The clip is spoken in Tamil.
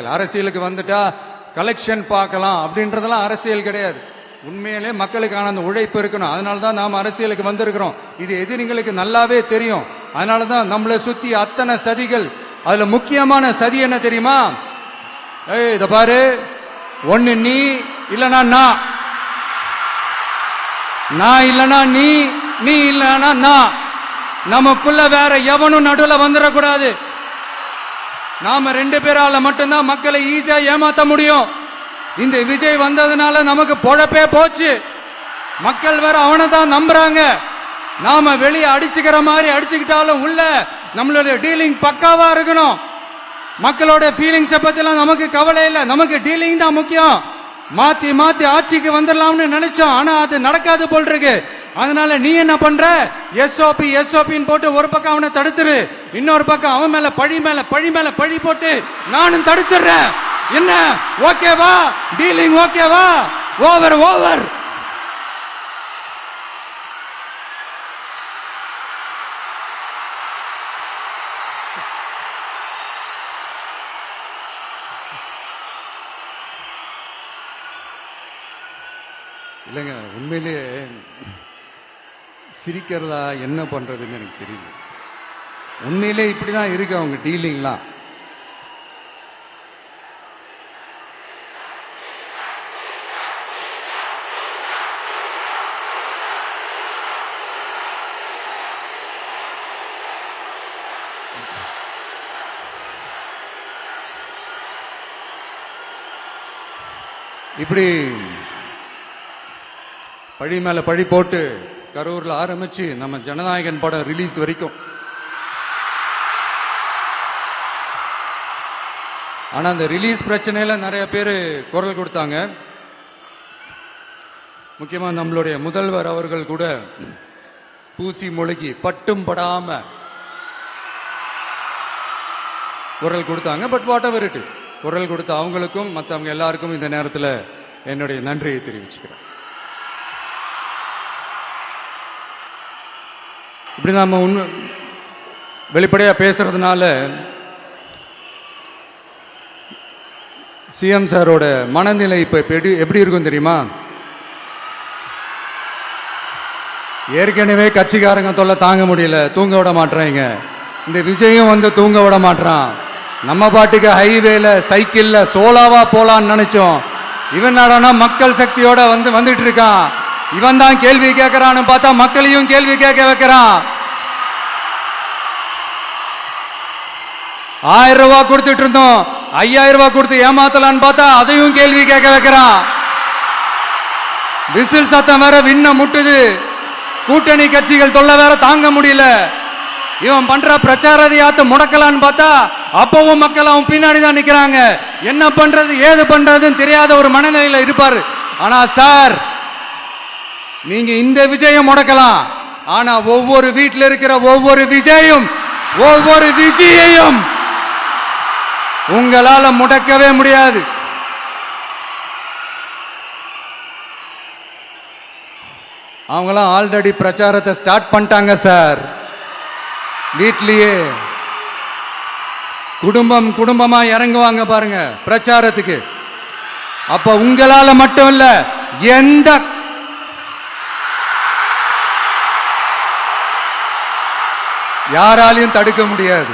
அரசியல். அரசியலுக்கு வந்துட்டா கலெக்ஷன் பார்க்கலாம் அப்படின்றதெல்லாம் அரசியல் கிடையாது. உண்மையிலே மக்களுக்கான அந்த உழைப்பு இருக்கணும். அதனால தான் நாம் அரசியலுக்கு வந்திருக்கிறோம். இது எதிரிங்களுக்கு நல்லாவே தெரியும். அதனால தான் நம்மளை சுத்தி அத்தனை சதிகள். அதுல முக்கியமான சதி என்ன தெரியுமா? இத பாரு, ஒண்ணு நீ இல்லனா நான் இல்லனா நீ இல்லனா நான். நமக்குள்ள வேற எவனும் நடுவுல வந்துடக்கூடாது. நாம 2 பேரால மட்டும்தான் மக்களை ஈஸியா ஏமாத்த முடியும். இந்த விஜய் வந்ததுனால நமக்கு பொழப்பே போச்சு. மக்கள் வேற அவனை தான் நம்புறாங்க. நாம வெளியே அடிச்சுக்கிற மாதிரி அடிச்சுக்கிட்டாலும் உள்ள நம்மளுடைய டீலிங் பக்காவா இருக்கணும். மக்களோட ஃபீலிங்ஸ பத்திலாம் நமக்கு கவலை இல்லை. நமக்கு டீலிங் தான் முக்கியம். மாத்தி மாத்தி ஆட்சிக்கு வந்துடலாம்னு நினைச்சோம். ஆனா அது நடக்காது போல் இருக்கு. அதனால நீ என்ன பண்ற? எஸ்ஓபின்னு போட்டு ஒரு பக்கம் அவனை தடுத்துரு, இன்னொரு பக்கம் அவன் மேல பழி போட்டு நானும் தடுத்துறேன். என்ன ஓகேவா? டீலிங் ஓகேவா? ஓவர். இல்லைங்க, உண்மையிலேயே சிரிக்கிறதா என்ன பண்றதுன்னு எனக்கு தெரியல. உண்மையிலே இப்படிதான் இருக்கு அவங்க டீலிங்லாம். இப்படி பழி மேல பழி போட்டு கரூர்ல ஆரம்பிச்சு நம்ம ஜனநாயகன் படம் ரிலீஸ் வரைக்கும். ஆனா அந்த ரிலீஸ் பிரச்சனையில நிறைய பேர் குரல் கொடுத்தாங்க. முக்கியமா நம்மளுடைய முதல்வர் அவர்கள் கூட பூசி மொழிகி பட்டும் படாம குரல் கொடுத்தாங்க. But what ever it is, குரல் கொடுத்த அவங்களுக்கும் மற்றவங்க எல்லாருக்கும் இந்த நேரத்தில் என்னுடைய நன்றியை தெரிவிச்சுக்கிறேன். இப்படி நாம வெளிப்படையா பேசுறதுனால சிஎம் சாரோட மனநிலை இப்ப எப்படி இருக்கும் தெரியுமா? ஏற்கனவே கட்சிக்காரங்க தொல்லை தாங்க முடியல, தூங்க விட மாட்டாங்க. இந்த விஜயும் வந்து தூங்க விட மாட்டான். நம்ம பாட்டுக்கு ஹைவேல சைக்கிள்ல சோலாவா போலான்னு நினைச்சோம். இவன் நாடானா மக்கள் சக்தியோட வந்துட்டு இருக்கான். இவன் தான் கேள்வி கேட்கிறான்னு பார்த்தா மக்களையும் கேள்வி கேட்க வைக்கிறான். 1000 ரூபாய் கொடுத்துட்டு இருந்தோம், 5000 ரூபாய் கொடுத்து ஏமாத்தலான்னு பார்த்தா அதையும் கேள்வி கேட்க வைக்கிறான். விசில் சத்தம் வேற விண்ண முட்டுது. கூட்டணி கட்சிகள் தொல்லை வேற தாங்க முடியல. இவன் பண்ற பிரச்சாரத்தையாத்த முடக்கலான்னு பார்த்தா அப்பவும் மக்கள் அவன் பின்னாடி தான் நிக்கிறாங்க. என்ன பண்றது ஏது பண்றதுன்னு தெரியாத ஒரு மனநிலையில இருப்பாரு. ஆனா சார், நீங்க இந்த விஜயம் முடக்கலாம். ஆனா ஒவ்வொரு வீட்டில் இருக்கிற ஒவ்வொரு விஜயையும் உங்களால முடக்கவே முடியாது. அவங்களாம் ஆல்ரெடி பிரச்சாரத்தை ஸ்டார்ட் பண்ணிட்டாங்க சார். வீட்லயே குடும்பமா இறங்குவாங்க பாருங்க பிரச்சாரத்துக்கு. அப்ப உங்களால மட்டும் இல்ல, எந்த யாராலையும் தடுக்க முடியாது.